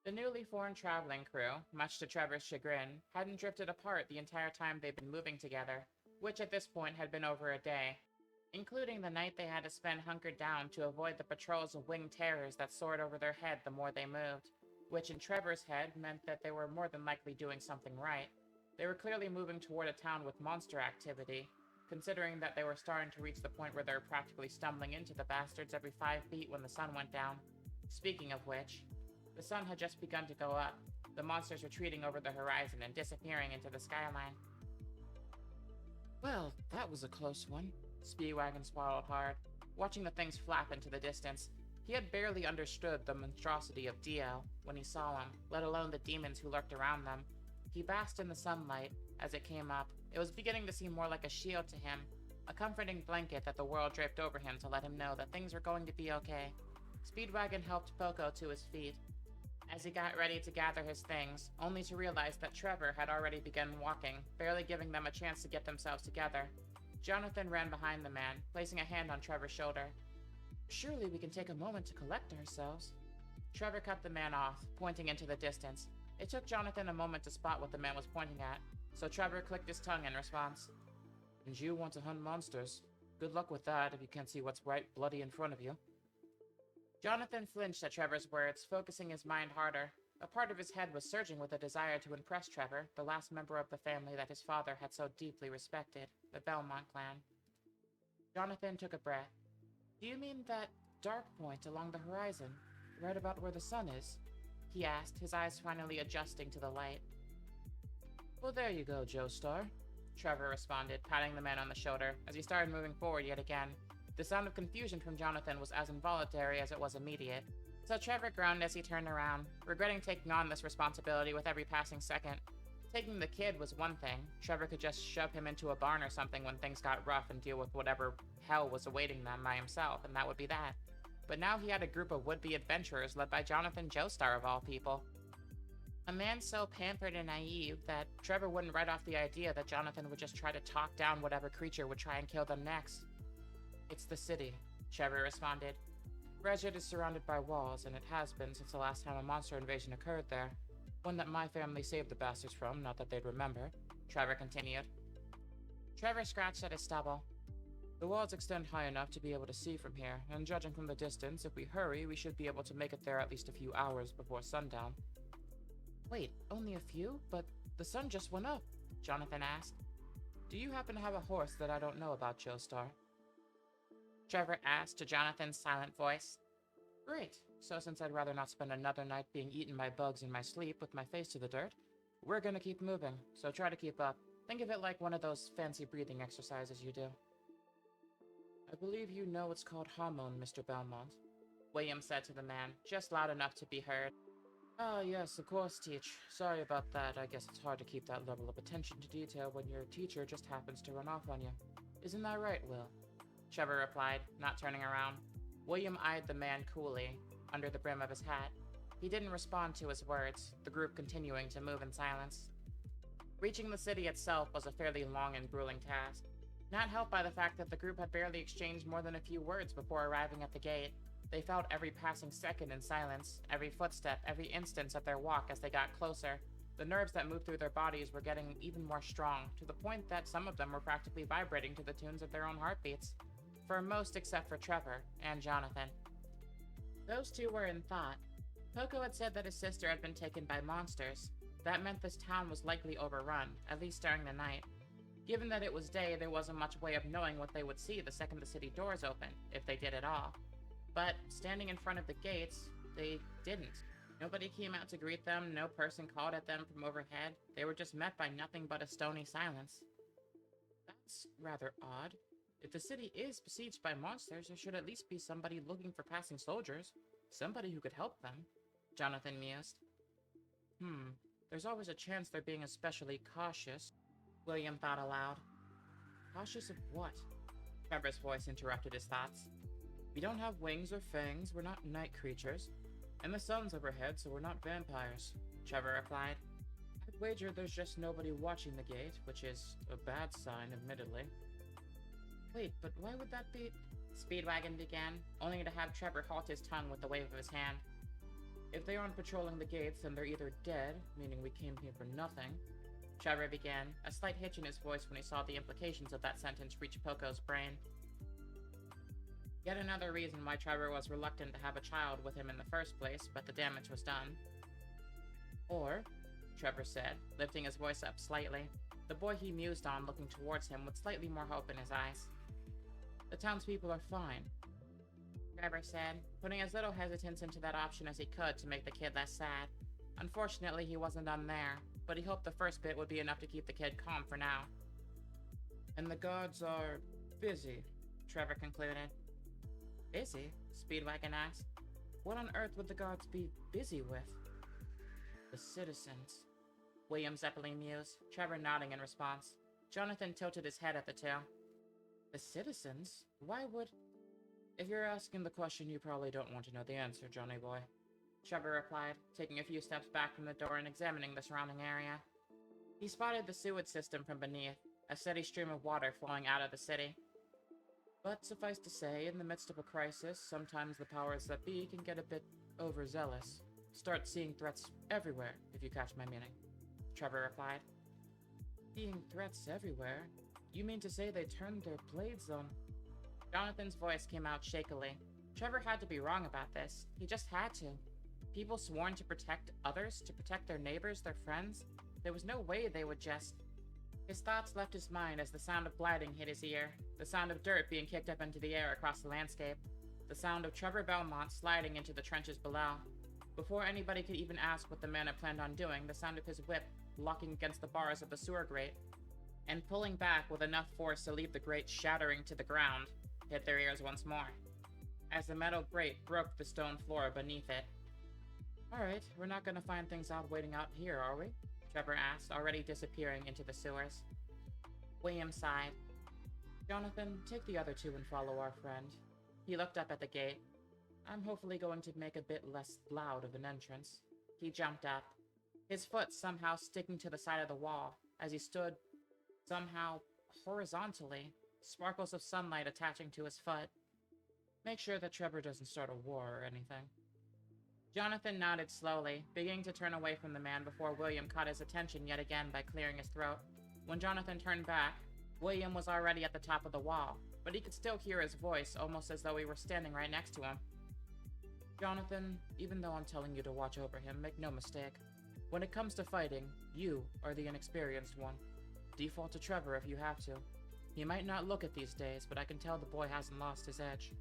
The newly formed traveling crew, much to Trevor's chagrin, hadn't drifted apart the entire time they'd been moving together, which at this point had been over a day, including the night they had to spend hunkered down to avoid the patrols of winged terrors that soared over their head the more they moved, which in Trevor's head meant that they were more than likely doing something right. They were clearly moving toward a town with monster activity, considering that they were starting to reach the point where they were practically stumbling into the bastards every 5 feet when the sun went down. Speaking of which, the sun had just begun to go up, the monsters retreating over the horizon and disappearing into the skyline. Well, that was a close one. Speedwagon swallowed hard, watching the things flap into the distance. He had barely understood the monstrosity of Dio when he saw him, let alone the demons who lurked around them. He basked in the sunlight as it came up. It was beginning to seem more like a shield to him, a comforting blanket that the world draped over him to let him know that things were going to be okay. Speedwagon helped Poco to his feet as he got ready to gather his things, only to realize that Trevor had already begun walking, barely giving them a chance to get themselves together. Jonathan ran behind the man, placing a hand on Trevor's shoulder. Surely we can take a moment to collect ourselves. Trevor cut the man off, pointing into the distance. It took Jonathan a moment to spot what the man was pointing at, so Trevor clicked his tongue in response. And you want to hunt monsters? Good luck with that if you can't see what's right bloody in front of you. Jonathan flinched at Trevor's words, focusing his mind harder. A part of his head was surging with a desire to impress Trevor, the last member of the family that his father had so deeply respected, the Belmont clan. Jonathan took a breath. Do you mean that dark point along the horizon, right about where the sun is? He asked, his eyes finally adjusting to the light. Well, there you go, Joestar, Trevor responded, patting the man on the shoulder as he started moving forward yet again. The sound of confusion from Jonathan was as involuntary as it was immediate, so Trevor groaned as he turned around, regretting taking on this responsibility with every passing second. Taking the kid was one thing. Trevor could just shove him into a barn or something when things got rough and deal with whatever hell was awaiting them by himself, and that would be that. But now he had a group of would-be adventurers led by Jonathan Joestar of all people. A man so pampered and naive that Trevor wouldn't write off the idea that Jonathan would just try to talk down whatever creature would try and kill them next. It's the city, Trevor responded. Gresit is surrounded by walls, and it has been since the last time a monster invasion occurred there. One that my family saved the bastards from, not that they'd remember, Trevor continued. Trevor scratched at his stubble. The walls extend high enough to be able to see from here, and judging from the distance, if we hurry, we should be able to make it there at least a few hours before sundown. Wait, only a few? But the sun just went up, Jonathan asked. Do you happen to have a horse that I don't know about, Joestar? Trevor asked to Jonathan's silent voice. Great, so since I'd rather not spend another night being eaten by bugs in my sleep with my face to the dirt, we're gonna keep moving, so try to keep up. Think of it like one of those fancy breathing exercises you do. I believe you know it's called hormone, Mr. Belmont, William said to the man, just loud enough to be heard. Ah, yes, of course, Teach. Sorry about that. I guess it's hard to keep that level of attention to detail when your teacher just happens to run off on you. Isn't that right, Will? Trevor replied, not turning around. William eyed the man coolly, under the brim of his hat. He didn't respond to his words, the group continuing to move in silence. Reaching the city itself was a fairly long and grueling task, not helped by the fact that the group had barely exchanged more than a few words before arriving at the gate. They felt every passing second in silence, every footstep, every instance of their walk as they got closer. The nerves that moved through their bodies were getting even more strong, to the point that some of them were practically vibrating to the tunes of their own heartbeats. For most except for Trevor and Jonathan. Those two were in thought. Poco had said that his sister had been taken by monsters. That meant this town was likely overrun, at least during the night. Given that it was day, there wasn't much way of knowing what they would see the second the city doors opened, if they did at all. But standing in front of the gates, they didn't. Nobody came out to greet them, no person called at them from overhead. They were just met by nothing but a stony silence. That's rather odd. If the city is besieged by monsters, there should at least be somebody looking for passing soldiers. Somebody who could help them, Jonathan mused. There's always a chance they're being especially cautious, William thought aloud. Cautious of what? Trevor's voice interrupted his thoughts. We don't have wings or fangs, we're not night creatures. And the sun's overhead, so we're not vampires, Trevor replied. I'd wager there's just nobody watching the gate, which is a bad sign, admittedly. Wait, but why would that be? Speedwagon began, only to have Trevor halt his tongue with a wave of his hand. If they aren't patrolling the gates, then they're either dead, meaning we came here for nothing. Trevor began, a slight hitch in his voice when he saw the implications of that sentence reach Poco's brain. Yet another reason why Trevor was reluctant to have a child with him in the first place, but the damage was done. Or, Trevor said, lifting his voice up slightly, the boy he mused on looking towards him with slightly more hope in his eyes. The townspeople are fine, Trevor said, putting as little hesitance into that option as he could to make the kid less sad. Unfortunately, he wasn't done there, but he hoped the first bit would be enough to keep the kid calm for now. And the guards are busy, Trevor concluded. Busy? Speedwagon asked. What on earth would the guards be busy with? The citizens, William Zeppelin mused, Trevor nodding in response. Jonathan tilted his head at the two. The citizens? Why would... If you're asking the question, you probably don't want to know the answer, Johnny boy, Trevor replied, taking a few steps back from the door and examining the surrounding area. He spotted the sewage system from beneath, a steady stream of water flowing out of the city. But suffice to say, in the midst of a crisis, sometimes the powers that be can get a bit overzealous. Start seeing threats everywhere, if you catch my meaning, Trevor replied. Seeing threats everywhere? You mean to say they turned their blades on... Jonathan's voice came out shakily. Trevor had to be wrong about this. He just had to. People sworn to protect others, to protect their neighbors, their friends. There was no way they would just... His thoughts left his mind as the sound of gliding hit his ear, the sound of dirt being kicked up into the air across the landscape, the sound of Trevor Belmont sliding into the trenches below. Before anybody could even ask what the man had planned on doing, the sound of his whip locking against the bars of the sewer grate, and pulling back with enough force to leave the grate shattering to the ground, hit their ears once more, as the metal grate broke the stone floor beneath it. Alright, we're not gonna find things out waiting out here, are we? Trevor asked, already disappearing into the sewers. William sighed. Jonathan, take the other two and follow our friend. He looked up at the gate. I'm hopefully going to make a bit less loud of an entrance. He jumped up, his foot somehow sticking to the side of the wall, as he stood, somehow, horizontally, sparkles of sunlight attaching to his foot. Make sure that Trevor doesn't start a war or anything. Jonathan nodded slowly, beginning to turn away from the man before William caught his attention yet again by clearing his throat. When Jonathan turned back, William was already at the top of the wall, but he could still hear his voice, almost as though he were standing right next to him. Jonathan, even though I'm telling you to watch over him, make no mistake. When it comes to fighting, you are the inexperienced one. Default to Trevor if you have to. He might not look it these days, but I can tell the boy hasn't lost his edge.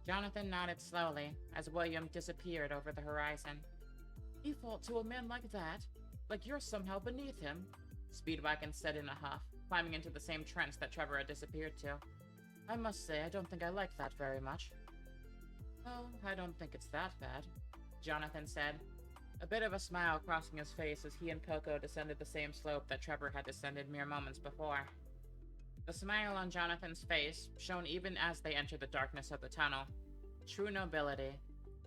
Jonathan nodded slowly, as William disappeared over the horizon. Default to a man like that? Like you're somehow beneath him? Speedwagon said in a huff, climbing into the same trench that Trevor had disappeared to. I must say, I don't think I like that very much. Oh, I don't think it's that bad, Jonathan said, a bit of a smile crossing his face as he and Coco descended the same slope that Trevor had descended mere moments before. The smile on Jonathan's face shone even as they entered the darkness of the tunnel. True nobility.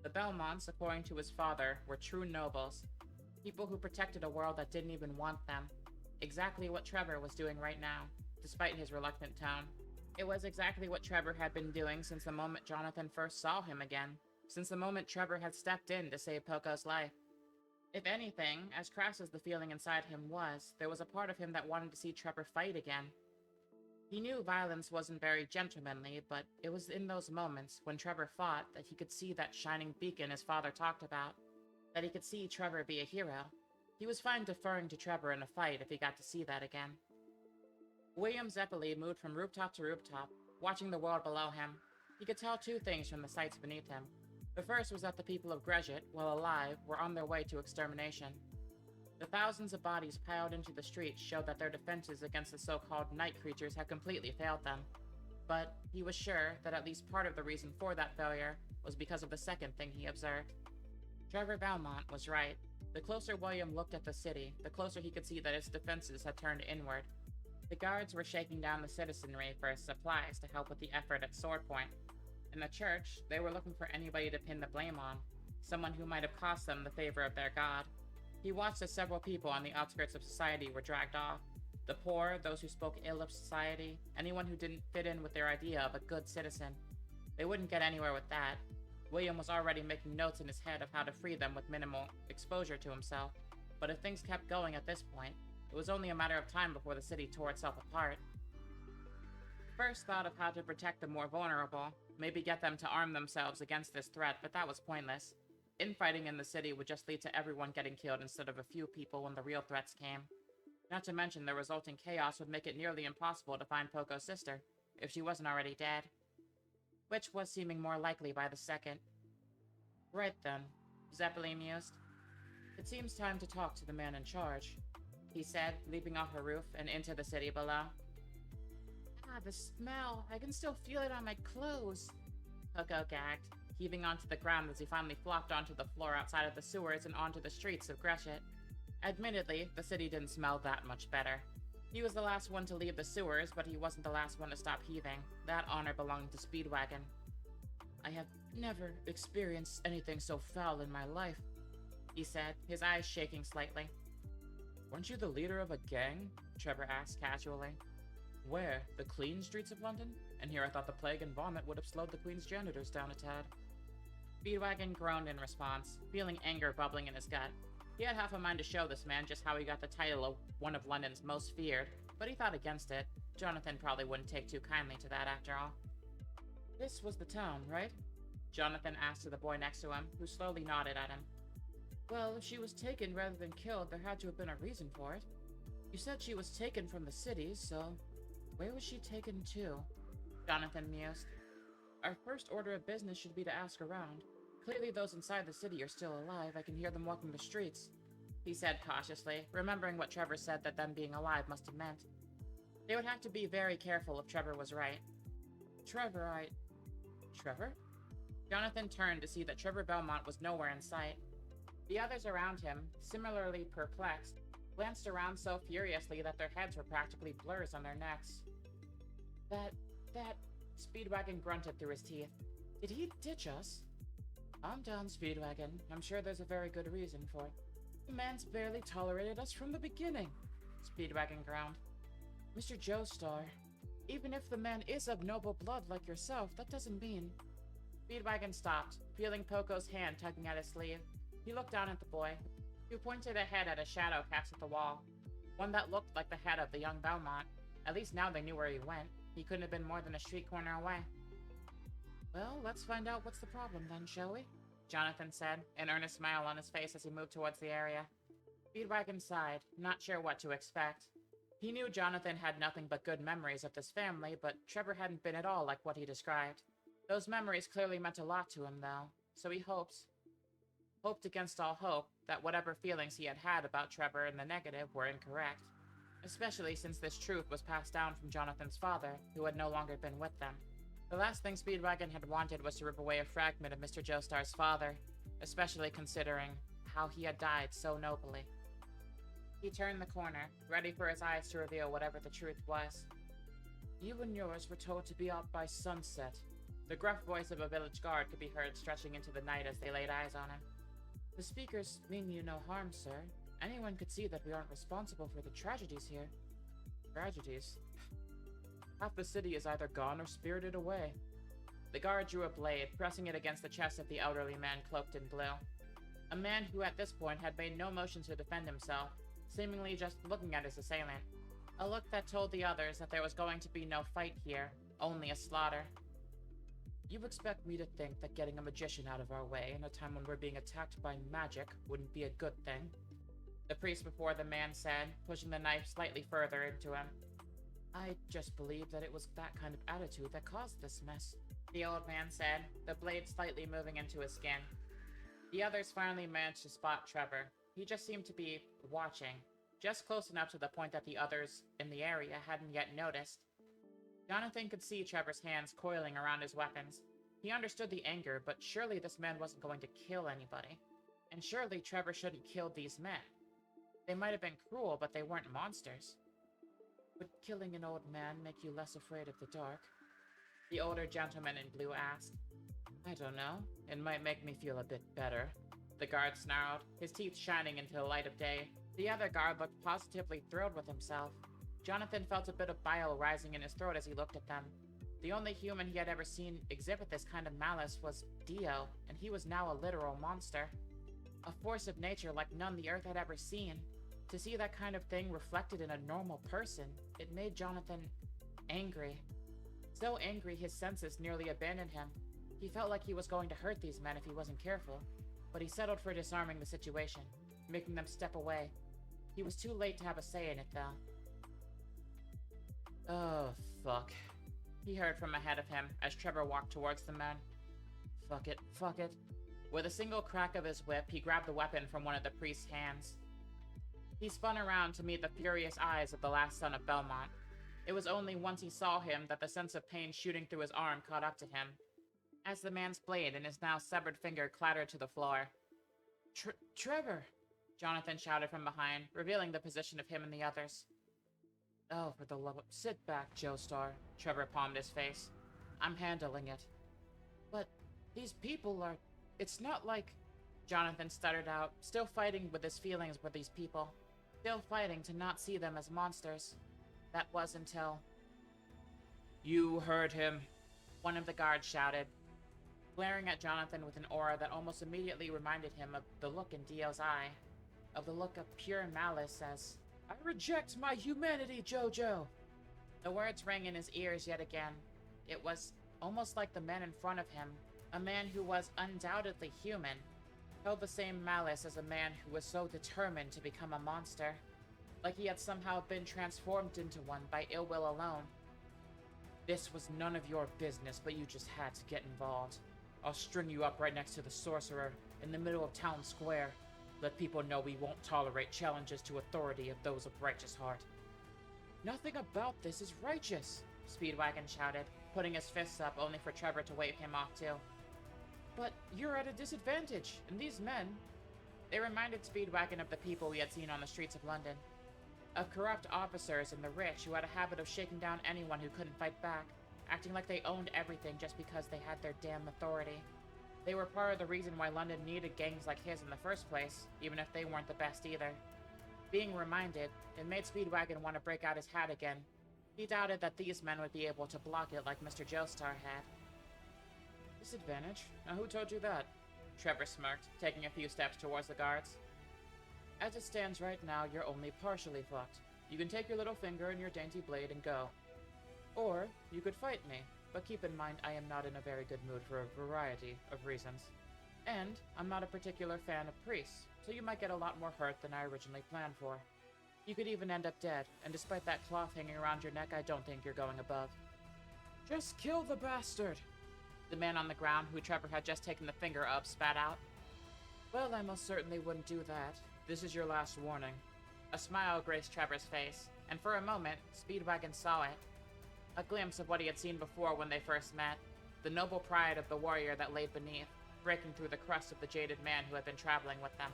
The Belmonts, according to his father, were true nobles. People who protected a world that didn't even want them. Exactly what Trevor was doing right now, despite his reluctant tone. It was exactly what Trevor had been doing since the moment Jonathan first saw him again, since the moment Trevor had stepped in to save Poco's life. If anything, as crass as the feeling inside him was, there was a part of him that wanted to see Trevor fight again. He knew violence wasn't very gentlemanly, but it was in those moments, when Trevor fought, that he could see that shining beacon his father talked about, that he could see Trevor be a hero. He was fine deferring to Trevor in a fight if he got to see that again. William Zeppeli moved from rooftop to rooftop, watching the world below him. He could tell two things from the sights beneath him. The first was that the people of Gresit, while alive, were on their way to extermination. The thousands of bodies piled into the streets showed that their defenses against the so-called night creatures had completely failed them. But he was sure that at least part of the reason for that failure was because of the second thing he observed. Trevor Belmont was right. The closer William looked at the city, the closer he could see that its defenses had turned inward. The guards were shaking down the citizenry for supplies to help with the effort at Sword Point. In the church, they were looking for anybody to pin the blame on, someone who might have cost them the favor of their god. He watched as several people on the outskirts of society were dragged off. The poor, those who spoke ill of society, anyone who didn't fit in with their idea of a good citizen. They wouldn't get anywhere with that. William was already making notes in his head of how to free them with minimal exposure to himself, but if things kept going at this point, it was only a matter of time before the city tore itself apart. First thought of how to protect the more vulnerable, maybe get them to arm themselves against this threat, but that was pointless. Infighting in the city would just lead to everyone getting killed instead of a few people when the real threats came. Not to mention the resulting chaos would make it nearly impossible to find Poco's sister, if she wasn't already dead. Which was seeming more likely by the second. Right then, Zeppeli mused. It seems time to talk to the man in charge, he said, leaping off a roof and into the city below. Ah, the smell. I can still feel it on my clothes. Poco gagged, heaving onto the ground as he finally flopped onto the floor outside of the sewers and onto the streets of Gresit. Admittedly, the city didn't smell that much better. He was the last one to leave the sewers, but he wasn't the last one to stop heaving. That honor belonged to Speedwagon. I have never experienced anything so foul in my life, he said, his eyes shaking slightly. Weren't you the leader of a gang? Trevor asked casually. Where? The clean streets of London? And here I thought the plague and vomit would have slowed the Queen's janitors down a tad. Speedwagon groaned in response, feeling anger bubbling in his gut. He had half a mind to show this man just how he got the title of one of London's most feared, but he thought against it. Jonathan probably wouldn't take too kindly to that after all. This was the town, right? Jonathan asked of the boy next to him, who slowly nodded at him. Well, if she was taken rather than killed, there had to have been a reason for it. You said she was taken from the cities, so where was she taken to? Jonathan mused. Our first order of business should be to ask around. Clearly those inside the city are still alive. I can hear them walking the streets, he said cautiously, remembering what Trevor said that them being alive must have meant. They would have to be very careful if Trevor was right. Trevor? Jonathan turned to see that Trevor Belmont was nowhere in sight. The others around him, similarly perplexed, glanced around so furiously that their heads were practically blurs on their necks. That... Speedwagon grunted through his teeth. Did he ditch us? Calm down, Speedwagon. I'm sure there's a very good reason for it. The man's barely tolerated us from the beginning, Speedwagon groaned. Mr. Joestar, even if the man is of noble blood like yourself, that doesn't mean... Speedwagon stopped, feeling Poco's hand tugging at his sleeve. He looked down at the boy, who pointed ahead at a shadow cast at the wall. One that looked like the head of the young Belmont. At least now they knew where he went. He couldn't have been more than a street corner away. Well, let's find out what's the problem then, shall we? Jonathan said, an earnest smile on his face as he moved towards the area. Speedwagon sighed, not sure what to expect. He knew Jonathan had nothing but good memories of this family, but Trevor hadn't been at all like what he described. Those memories clearly meant a lot to him, though, so he hoped against all hope that whatever feelings he had had about Trevor in the negative were incorrect, especially since this truth was passed down from Jonathan's father, who had no longer been with them. The last thing Speedwagon had wanted was to rip away a fragment of Mr. Joestar's father, especially considering how he had died so nobly. He turned the corner, ready for his eyes to reveal whatever the truth was. You and yours were told to be out by sunset. The gruff voice of a village guard could be heard stretching into the night as they laid eyes on him. The speakers mean you no harm, sir. Anyone could see that we aren't responsible for the tragedies here. Tragedies? Half the city is either gone or spirited away. The guard drew a blade, pressing it against the chest of the elderly man cloaked in blue. A man who at this point had made no motion to defend himself, seemingly just looking at his assailant. A look that told the others that there was going to be no fight here, only a slaughter. You expect me to think that getting a magician out of our way in a time when we're being attacked by magic wouldn't be a good thing? The priest before the man said, pushing the knife slightly further into him. I just believe that it was that kind of attitude that caused this mess, the old man said, the blade slightly moving into his skin. The others finally managed to spot Trevor. He just seemed to be watching, just close enough to the point that the others in the area hadn't yet noticed. Jonathan could see Trevor's hands coiling around his weapons. He understood the anger, but surely this man wasn't going to kill anybody. And surely Trevor shouldn't kill these men. They might have been cruel, but they weren't monsters. Would killing an old man make you less afraid of the dark? The older gentleman in blue asked. I don't know. It might make me feel a bit better. The guard snarled, his teeth shining into the light of day. The other guard looked positively thrilled with himself. Jonathan felt a bit of bile rising in his throat as he looked at them. The only human he had ever seen exhibit this kind of malice was Dio, and he was now a literal monster. A force of nature like none the Earth had ever seen. To see that kind of thing reflected in a normal person, it made Jonathan angry. So angry his senses nearly abandoned him. He felt like he was going to hurt these men if he wasn't careful, but he settled for disarming the situation, making them step away. He was too late to have a say in it, though. Oh, fuck. He heard from ahead of him as Trevor walked towards the men. Fuck it, fuck it. With a single crack of his whip, he grabbed the weapon from one of the priest's hands. He spun around to meet the furious eyes of the last son of Belmont. It was only once he saw him that the sense of pain shooting through his arm caught up to him, as the man's blade and his now severed finger clattered to the floor. Trevor! Jonathan shouted from behind, revealing the position of him and the others. Oh, for the love of... Sit back, Joestar. Trevor palmed his face. I'm handling it. But these people are... It's not like... Jonathan stuttered out, still fighting with his feelings for these people. Still fighting to not see them as monsters. That was until... You heard him, one of the guards shouted, glaring at Jonathan with an aura that almost immediately reminded him of the look in Dio's eye, of the look of pure malice as, I reject my humanity, Jojo! The words rang in his ears yet again. It was almost like the man in front of him, a man who was undoubtedly human, held the same malice as a man who was so determined to become a monster, like he had somehow been transformed into one by ill will alone. This was none of your business, but you just had to get involved. I'll string you up right next to the sorcerer, in the middle of town square. Let people know we won't tolerate challenges to authority of those of righteous heart. Nothing about this is righteous, Speedwagon shouted, putting his fists up only for Trevor to wave him off too. But you're at a disadvantage, and these men... They reminded Speedwagon of the people we had seen on the streets of London. Of corrupt officers and the rich who had a habit of shaking down anyone who couldn't fight back, acting like they owned everything just because they had their damn authority. They were part of the reason why London needed gangs like his in the first place, even if they weren't the best either. Being reminded, it made Speedwagon want to break out his hat again. He doubted that these men would be able to block it like Mr. Joestar had. Disadvantage? Now who told you that? Trevor smirked, taking a few steps towards the guards. As it stands right now, you're only partially fucked. You can take your little finger and your dainty blade and go. Or, you could fight me, but keep in mind I am not in a very good mood for a variety of reasons. And, I'm not a particular fan of priests, so you might get a lot more hurt than I originally planned for. You could even end up dead, and despite that cloth hanging around your neck, I don't think you're going above. Just kill the bastard! The man on the ground, who Trevor had just taken the finger of, spat out. Well, I most certainly wouldn't do that. This is your last warning. A smile graced Trevor's face, and for a moment, Speedwagon saw it. A glimpse of what he had seen before when they first met, the noble pride of the warrior that laid beneath, breaking through the crust of the jaded man who had been traveling with them.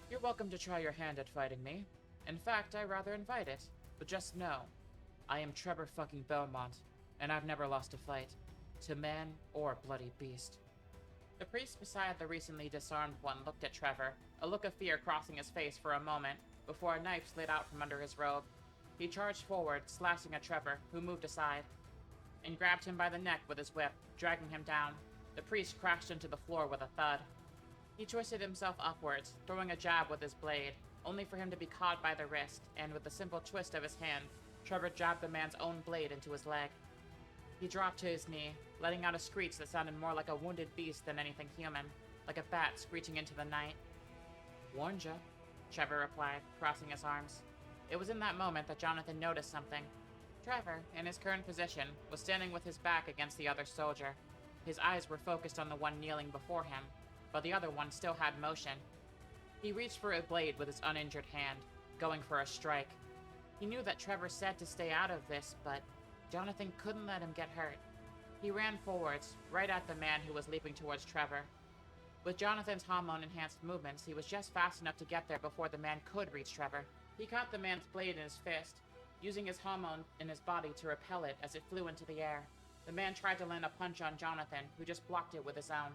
You're welcome to try your hand at fighting me. In fact, I rather invite it. But just know, I am Trevor fucking Belmont, and I've never lost a fight. To man or bloody beast. The priest beside the recently disarmed one looked at Trevor, a look of fear crossing his face for a moment, before a knife slid out from under his robe. He charged forward, slashing at Trevor, who moved aside, and grabbed him by the neck with his whip, dragging him down. The priest crashed into the floor with a thud. He twisted himself upwards, throwing a jab with his blade, only for him to be caught by the wrist, and with a simple twist of his hand, Trevor jabbed the man's own blade into his leg. He dropped to his knee, letting out a screech that sounded more like a wounded beast than anything human, like a bat screeching into the night. Warned ya, Trevor replied, crossing his arms. It was in that moment that Jonathan noticed something. Trevor, in his current position, was standing with his back against the other soldier. His eyes were focused on the one kneeling before him, but the other one still had motion. He reached for a blade with his uninjured hand, going for a strike. He knew that Trevor said to stay out of this, but Jonathan couldn't let him get hurt. He ran forwards, right at the man who was leaping towards Trevor. With Jonathan's hormone-enhanced movements, he was just fast enough to get there before the man could reach Trevor. He caught the man's blade in his fist, using his hormone in his body to repel it as it flew into the air. The man tried to land a punch on Jonathan, who just blocked it with his own.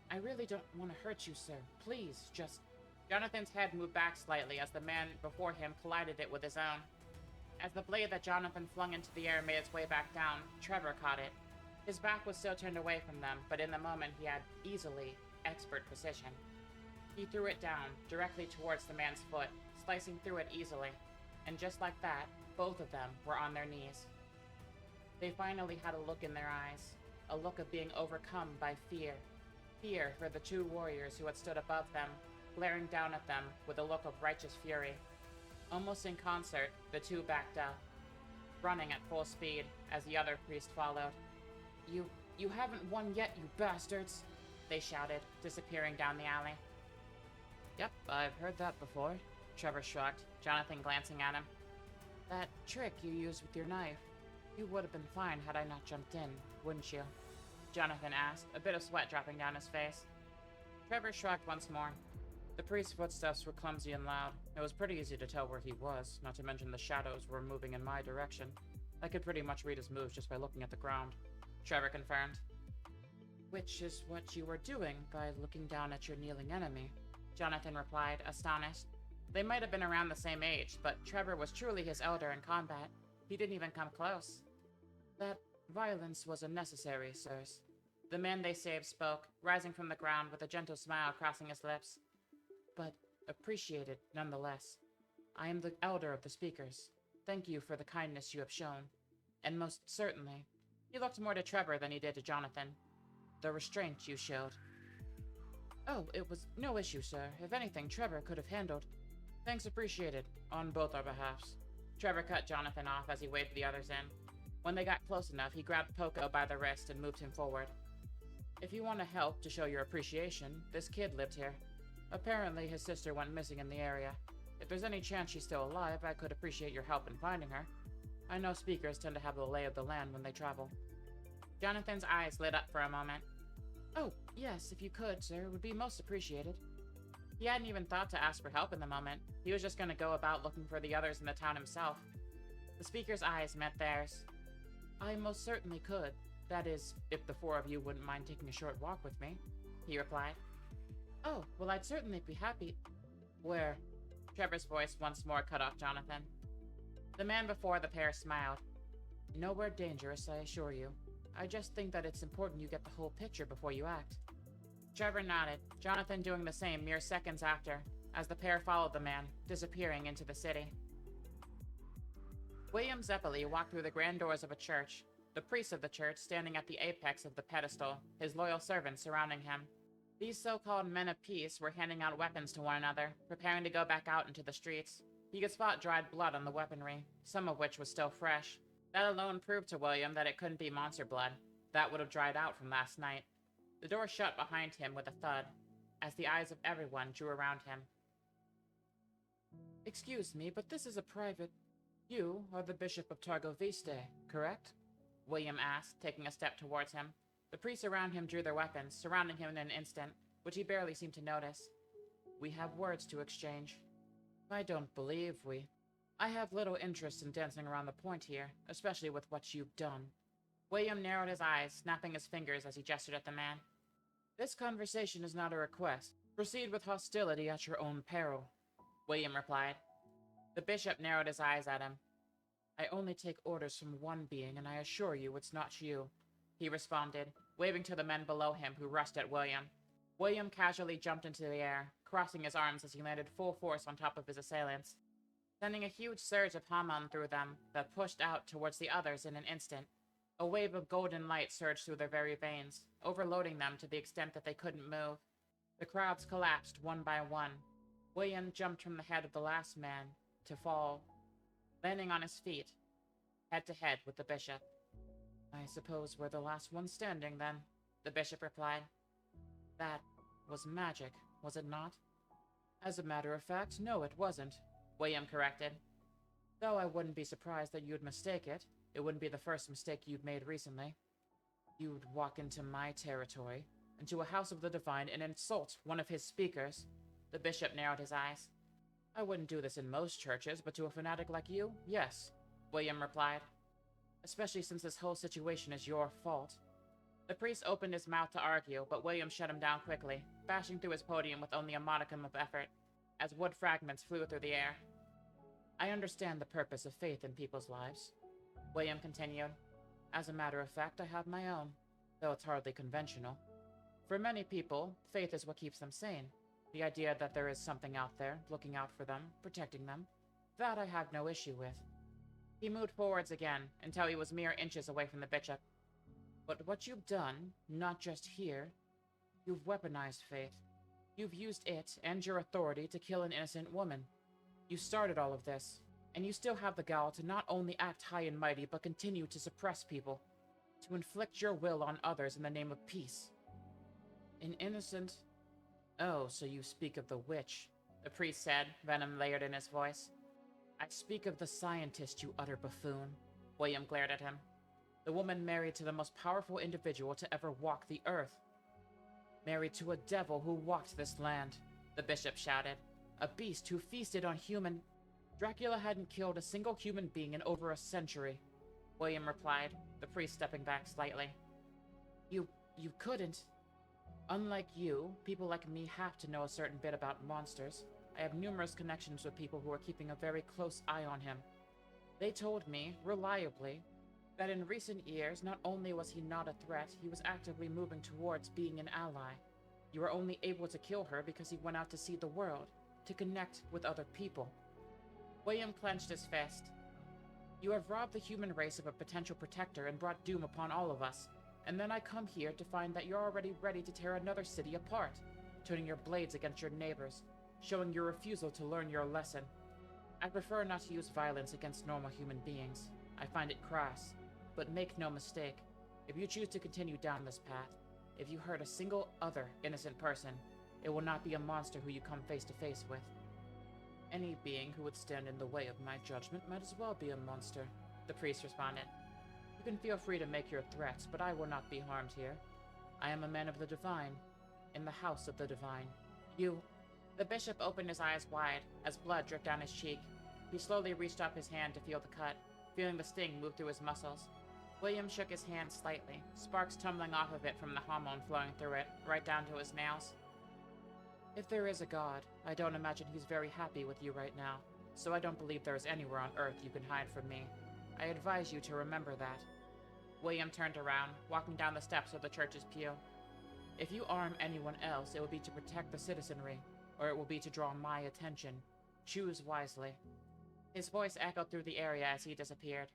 I really don't want to hurt you, sir. Please, just... Jonathan's head moved back slightly as the man before him collided it with his own. As the blade that Jonathan flung into the air made its way back down, Trevor caught it. His back was still turned away from them, but in the moment he had easily expert precision. He threw it down, directly towards the man's foot, slicing through it easily, and just like that, both of them were on their knees. They finally had a look in their eyes, a look of being overcome by fear. Fear for the two warriors who had stood above them, glaring down at them with a look of righteous fury. Almost in concert, the two backed up, running at full speed as the other priest followed. You haven't won yet, you bastards!" they shouted, disappearing down the alley. "Yep, I've heard that before," Trevor shrugged, Jonathan glancing at him. "That trick you used with your knife, you would have been fine had I not jumped in, wouldn't you?" Jonathan asked, a bit of sweat dropping down his face. Trevor shrugged once more. The priest's footsteps were clumsy and loud. It was pretty easy to tell where he was, not to mention the shadows were moving in my direction. I could pretty much read his moves just by looking at the ground, Trevor confirmed. "Which is what you were doing by looking down at your kneeling enemy," Jonathan replied, astonished. They might have been around the same age, but Trevor was truly his elder in combat. He didn't even come close. "That violence was unnecessary, sirs," the man they saved spoke, rising from the ground with a gentle smile crossing his lips. "But appreciated nonetheless. I am the elder of the speakers. Thank you for the kindness you have shown. And most certainly," he looked more to Trevor than he did to Jonathan, "the restraint you showed." "Oh, it was no issue, sir. If anything, Trevor could have handled." "Thanks appreciated, on both our behalfs." Trevor cut Jonathan off as he waved the others in. When they got close enough, he grabbed Poco by the wrist and moved him forward. "If you want to help to show your appreciation, this kid lived here. Apparently, his sister went missing in the area. If there's any chance she's still alive, I could appreciate your help in finding her. I know speakers tend to have the lay of the land when they travel." Jonathan's eyes lit up for a moment. "Oh, yes, if you could, sir, it would be most appreciated." He hadn't even thought to ask for help in the moment. He was just going to go about looking for the others in the town himself. The speaker's eyes met theirs. "I most certainly could. That is, if the four of you wouldn't mind taking a short walk with me," he replied. "Oh, well, I'd certainly be happy." "Where?" Trevor's voice once more cut off Jonathan. The man before the pair smiled. "Nowhere dangerous, I assure you. I just think that it's important you get the whole picture before you act." Trevor nodded, Jonathan doing the same mere seconds after, as the pair followed the man, disappearing into the city. William Zeppeli walked through the grand doors of a church, the priest of the church standing at the apex of the pedestal, his loyal servants surrounding him. These so-called men of peace were handing out weapons to one another, preparing to go back out into the streets. He could spot dried blood on the weaponry, some of which was still fresh. That alone proved to William that it couldn't be monster blood. That would have dried out from last night. The door shut behind him with a thud, as the eyes of everyone drew around him. "Excuse me, but this is a private... You are the Bishop of Targoviste, correct?" William asked, taking a step towards him. The priests around him drew their weapons, surrounding him in an instant, which he barely seemed to notice. "We have words to exchange." "I don't believe we. I have little interest in dancing around the point here, especially with what you've done." William narrowed his eyes, snapping his fingers as he gestured at the man. "This conversation is not a request. Proceed with hostility at your own peril," William replied. The bishop narrowed his eyes at him. "I only take orders from one being, and I assure you it's not you," he responded, waving to the men below him who rushed at William. William casually jumped into the air, crossing his arms as he landed full force on top of his assailants, sending a huge surge of Hammam through them that pushed out towards the others in an instant. A wave of golden light surged through their very veins, overloading them to the extent that they couldn't move. The crowds collapsed one by one. William jumped from the head of the last man to fall, landing on his feet, head to head with the bishop. "I suppose we're the last one standing, then," the bishop replied. "That was magic, was it not?" "As a matter of fact, no, it wasn't," William corrected. "Though I wouldn't be surprised that you'd mistake it. It wouldn't be the first mistake you'd made recently. You'd walk into my territory, into a house of the divine, and insult one of his speakers." The bishop narrowed his eyes. "I wouldn't do this in most churches, but to a fanatic like you, yes," William replied. "Especially since this whole situation is your fault." The priest opened his mouth to argue, but William shut him down quickly, bashing through his podium with only a modicum of effort, as wood fragments flew through the air. I understand the purpose of faith in people's lives. William continued. As a matter of fact, I have my own, though it's hardly conventional. For many people, faith is what keeps them sane. The idea that there is something out there, looking out for them, protecting them, that I have no issue with. He moved forwards again, until he was mere inches away from the bishop. But what you've done, not just here, you've weaponized faith. You've used it and your authority to kill an innocent woman. You started all of this, and you still have the gall to not only act high and mighty, but continue to suppress people, to inflict your will on others in the name of peace. An innocent... Oh, so you speak of the witch, the priest said, venom layered in his voice. I speak of the scientist, you utter buffoon. William glared at him. The woman married to the most powerful individual to ever walk the earth. Married to a devil who walked this land, the bishop shouted. A beast who feasted on human... Dracula hadn't killed a single human being in over a century, William replied, the priest stepping back slightly. You couldn't. Unlike you, people like me have to know a certain bit about monsters. I have numerous connections with people who are keeping a very close eye on him. They told me, reliably, that in recent years, not only was he not a threat, he was actively moving towards being an ally. You were only able to kill her because he went out to see the world, to connect with other people. William clenched his fist. You have robbed the human race of a potential protector and brought doom upon all of us. And then I come here to find that you're already ready to tear another city apart, turning your blades against your neighbors, showing your refusal to learn your lesson. I prefer not to use violence against normal human beings. I find it crass. But make no mistake, if you choose to continue down this path, if you hurt a single other innocent person, it will not be a monster who you come face to face with. Any being who would stand in the way of my judgment might as well be a monster, the priest responded. You can feel free to make your threats, but I will not be harmed here. I am a man of the divine, in the house of the divine. The bishop opened his eyes wide, as blood dripped down his cheek. He slowly reached up his hand to feel the cut, feeling the sting move through his muscles. William shook his hand slightly, sparks tumbling off of it from the hormone flowing through it, right down to his nails. If there is a god, I don't imagine he's very happy with you right now, so I don't believe there is anywhere on Earth you can hide from me. I advise you to remember that. William turned around, walking down the steps of the church's pew. If you arm anyone else, it will be to protect the citizenry, or it will be to draw my attention. Choose wisely. His voice echoed through the area as he disappeared,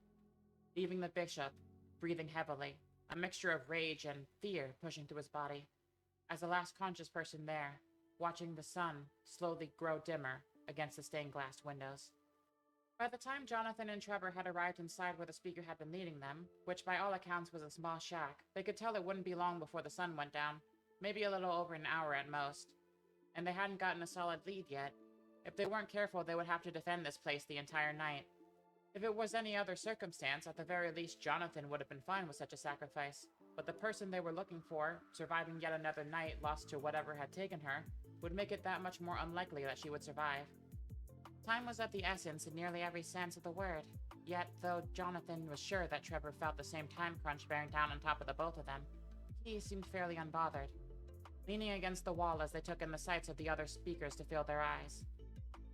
leaving the bishop, breathing heavily, a mixture of rage and fear pushing through his body. As the last conscious person there, watching the sun slowly grow dimmer against the stained glass windows. By the time Jonathan and Trevor had arrived inside where the speaker had been leading them, which by all accounts was a small shack, they could tell it wouldn't be long before the sun went down, maybe a little over an hour at most. And they hadn't gotten a solid lead yet. If they weren't careful, they would have to defend this place the entire night. If it was any other circumstance, at the very least Jonathan would have been fine with such a sacrifice. But the person they were looking for, surviving yet another night lost to whatever had taken her, would make it that much more unlikely that she would survive. Time was of the essence in nearly every sense of the word. Yet, though Jonathan was sure that Trevor felt the same time crunch bearing down on top of the both of them, he seemed fairly unbothered, leaning against the wall as they took in the sights of the other speakers to fill their eyes.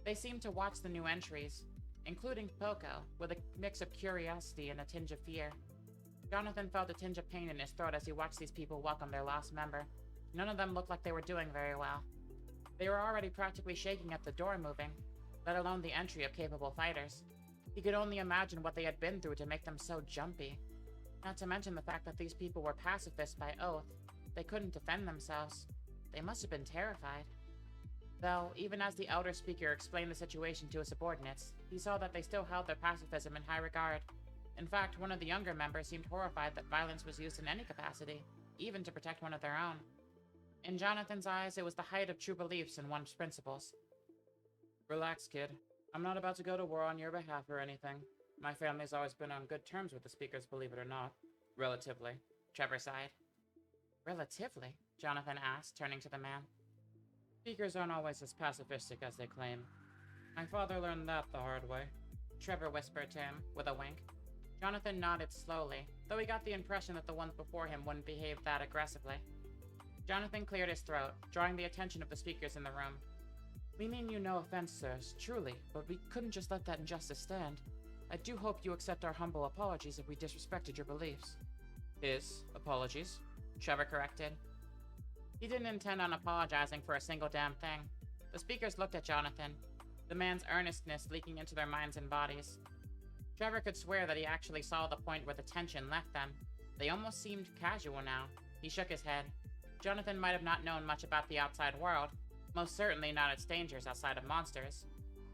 They seemed to watch the new entries, including Poco, with a mix of curiosity and a tinge of fear. Jonathan felt a tinge of pain in his throat as he watched these people welcome their lost member. None of them looked like they were doing very well. They were already practically shaking at the door moving, let alone the entry of capable fighters. He could only imagine what they had been through to make them so jumpy. Not to mention the fact that these people were pacifists by oath. They couldn't defend themselves. They must have been terrified. Though, even as the elder speaker explained the situation to his subordinates, he saw that they still held their pacifism in high regard. In fact, one of the younger members seemed horrified that violence was used in any capacity, even to protect one of their own. In Jonathan's eyes, it was the height of true beliefs in one's principles. Relax, kid. I'm not about to go to war on your behalf or anything. My family's always been on good terms with the speakers, believe it or not. Relatively. Trevor sighed. Relatively? Jonathan asked, turning to the man. Speakers aren't always as pacifistic as they claim. My father learned that the hard way. Trevor whispered to him, with a wink. Jonathan nodded slowly, though he got the impression that the ones before him wouldn't behave that aggressively. Jonathan cleared his throat, drawing the attention of the speakers in the room. We mean you no offense, sirs, truly, but we couldn't just let that injustice stand. I do hope you accept our humble apologies if we disrespected your beliefs. His apologies, Trevor corrected. He didn't intend on apologizing for a single damn thing. The speakers looked at Jonathan, the man's earnestness leaking into their minds and bodies. Trevor could swear that he actually saw the point where the tension left them. They almost seemed casual now. He shook his head. Jonathan might have not known much about the outside world, most certainly not its dangers outside of monsters.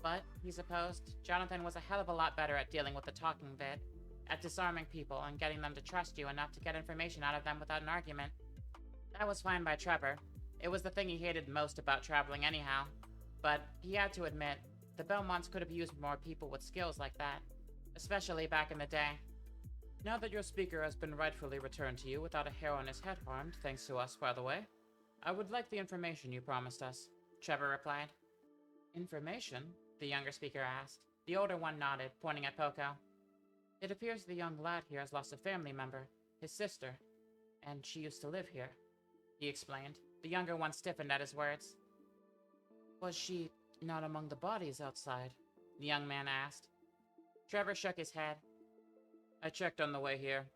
But, he supposed, Jonathan was a hell of a lot better at dealing with the talking bit, at disarming people and getting them to trust you enough to get information out of them without an argument. That was fine by Trevor. It was the thing he hated most about traveling anyhow. But he had to admit, the Belmonts could have used more people with skills like that, especially back in the day. Now that your speaker has been rightfully returned to you without a hair on his head harmed, thanks to us, by the way, I would like the information you promised us, Trevor replied. Information? The younger speaker asked. The older one nodded, pointing at Poco. It appears the young lad here has lost a family member, his sister, and she used to live here, he explained. The younger one stiffened at his words. Was she not among the bodies outside? The young man asked. Trevor shook his head. I checked on the way here.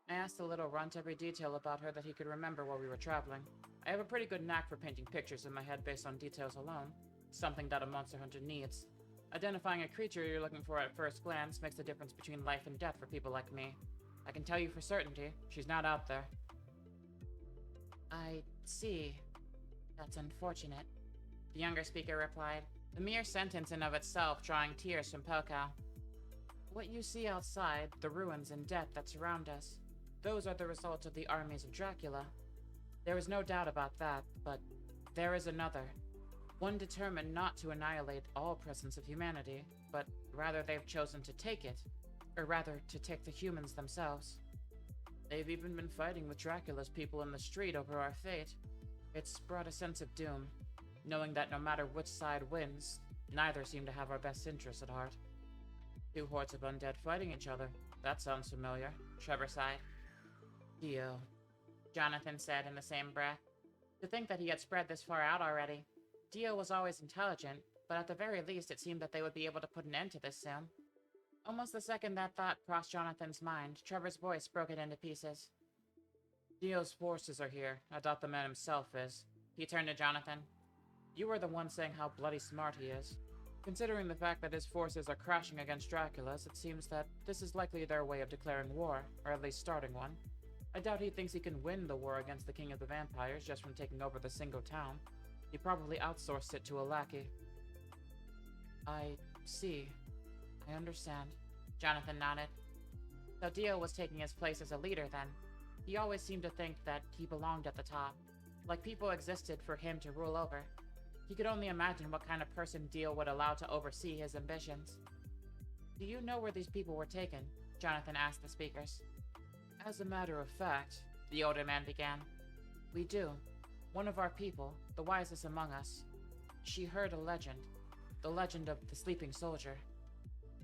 I asked the little runt every detail about her that he could remember while we were traveling. I have a pretty good knack for painting pictures in my head based on details alone, something that a monster hunter needs. Identifying a creature you're looking for at first glance makes the difference between life and death for people like me. I can tell you for certainty, she's not out there. I see. That's unfortunate, the younger speaker replied, the mere sentence in of itself drawing tears from Poco. What you see outside, the ruins and death that surround us, those are the results of the armies of Dracula. There is no doubt about that, but there is another. One determined not to annihilate all presence of humanity, but rather they've chosen to take it, or rather, to take the humans themselves. They've even been fighting with Dracula's people in the street over our fate. It's brought a sense of doom, knowing that no matter which side wins, neither seem to have our best interests at heart. Two hordes of undead fighting each other. That sounds familiar, Trevor sighed. Dio, Jonathan said in the same breath. To think that he had spread this far out already. Dio was always intelligent, but at the very least it seemed that they would be able to put an end to this soon. Almost the second that thought crossed Jonathan's mind, Trevor's voice broke it into pieces. Dio's forces are here. I doubt the man himself is. He turned to Jonathan. You were the one saying how bloody smart he is. Considering the fact that his forces are crashing against Dracula's, it seems that this is likely their way of declaring war, or at least starting one. I doubt he thinks he can win the war against the King of the Vampires just from taking over the single town. He probably outsourced it to a lackey. I see. I understand. Jonathan nodded. So Dio was taking his place as a leader then. He always seemed to think that he belonged at the top, like people existed for him to rule over. He could only imagine what kind of person Dio would allow to oversee his ambitions. Do you know where these people were taken? Jonathan asked the speakers. As a matter of fact, the older man began, we do. One of our people, the wisest among us, she heard a legend. The legend of the sleeping soldier.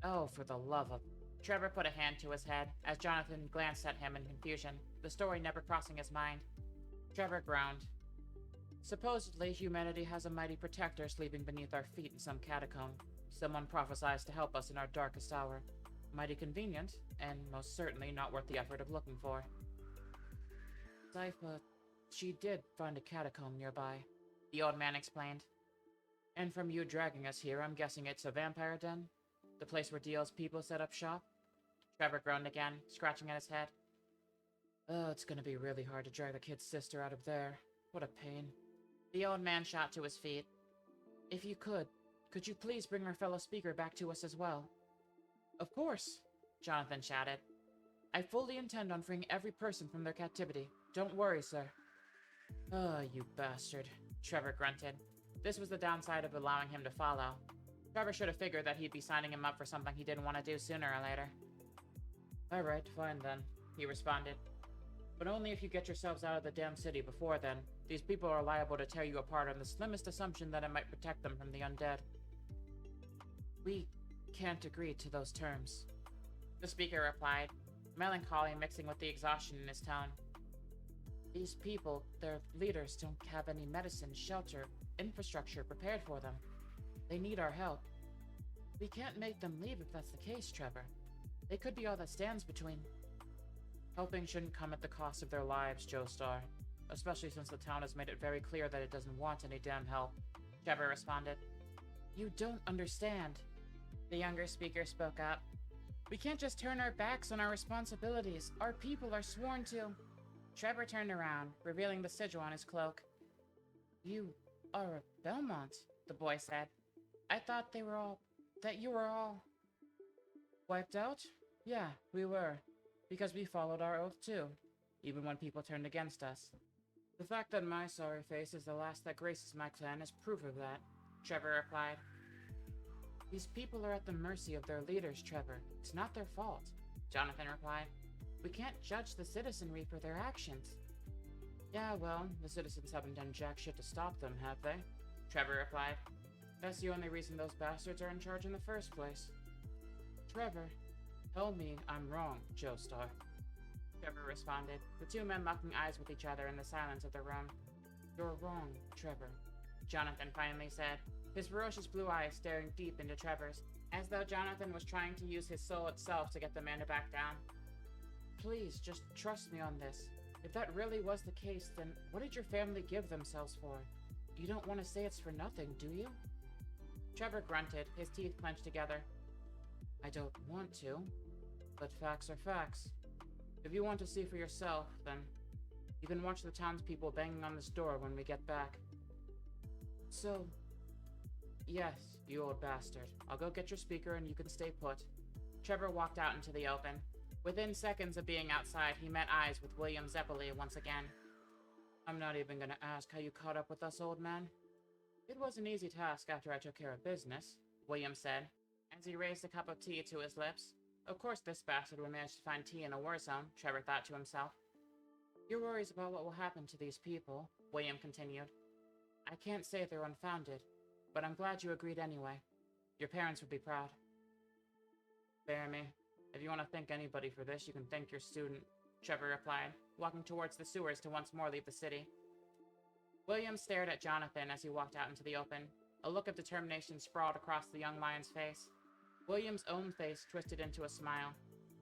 Oh, for the love of... Trevor put a hand to his head as Jonathan glanced at him in confusion, the story never crossing his mind. Trevor groaned. Supposedly, humanity has a mighty protector sleeping beneath our feet in some catacomb. Someone prophesies to help us in our darkest hour. Mighty convenient, and most certainly not worth the effort of looking for. Sypha, she did find a catacomb nearby, the old man explained. And from you dragging us here, I'm guessing it's a vampire den? The place where Dio's people set up shop? Trevor groaned again, scratching at his head. Oh, it's gonna be really hard to drag the kid's sister out of there. What a pain. The old man shot to his feet. If you could you please bring our fellow speaker back to us as well? Of course, Jonathan shouted. I fully intend on freeing every person from their captivity. Don't worry, sir. Oh, you bastard, Trevor grunted. This was the downside of allowing him to follow. Trevor should have figured that he'd be signing him up for something he didn't want to do sooner or later. Alright, fine then, he responded. But only if you get yourselves out of the damn city before then. These people are liable to tear you apart on the slimmest assumption that it might protect them from the undead. We can't agree to those terms, the speaker replied, melancholy mixing with the exhaustion in his tone. These people, their leaders, don't have any medicine, shelter, infrastructure prepared for them. They need our help. We can't make them leave if that's the case, Trevor. They could be all that stands between. Helping shouldn't come at the cost of their lives, Joestar. Especially since the town has made it very clear that it doesn't want any damn help. Trevor responded. You don't understand. The younger speaker spoke up. We can't just turn our backs on our responsibilities. Our people are sworn to. Trevor turned around, revealing the sigil on his cloak. You are a Belmont, the boy said. I thought that you were all... Wiped out? Yeah, we were. Because we followed our oath too, even when people turned against us. The fact that my sorry face is the last that graces my clan is proof of that, Trevor replied. These people are at the mercy of their leaders, Trevor. It's not their fault, Jonathan replied. We can't judge the citizenry for their actions. Yeah, well, the citizens haven't done jack shit to stop them, have they? Trevor replied. That's the only reason those bastards are in charge in the first place. Trevor, tell me I'm wrong, Joestar. Trevor responded, the two men locking eyes with each other in the silence of the room. You're wrong, Trevor, Jonathan finally said, his ferocious blue eyes staring deep into Trevor's, as though Jonathan was trying to use his soul itself to get the man to back down. Please, just trust me on this. If that really was the case, then what did your family give themselves for? You don't want to say it's for nothing, do you? Trevor grunted, his teeth clenched together. I don't want to, but facts are facts. If you want to see for yourself, then you can watch the townspeople banging on this door when we get back. So, yes, you old bastard. I'll go get your speaker and you can stay put. Trevor walked out into the open. Within seconds of being outside, he met eyes with William Zeppeli once again. I'm not even gonna ask how you caught up with us, old man. It was an easy task after I took care of business, William said, as he raised a cup of tea to his lips. Of course this bastard would manage to find tea in a war zone, Trevor thought to himself. Your worries about what will happen to these people, William continued. I can't say they're unfounded, but I'm glad you agreed anyway. Your parents would be proud. Bear me. If you want to thank anybody for this, you can thank your student, Trevor replied, walking towards the sewers to once more leave the city. William stared at Jonathan as he walked out into the open. A look of determination sprawled across the young lion's face. William's own face twisted into a smile.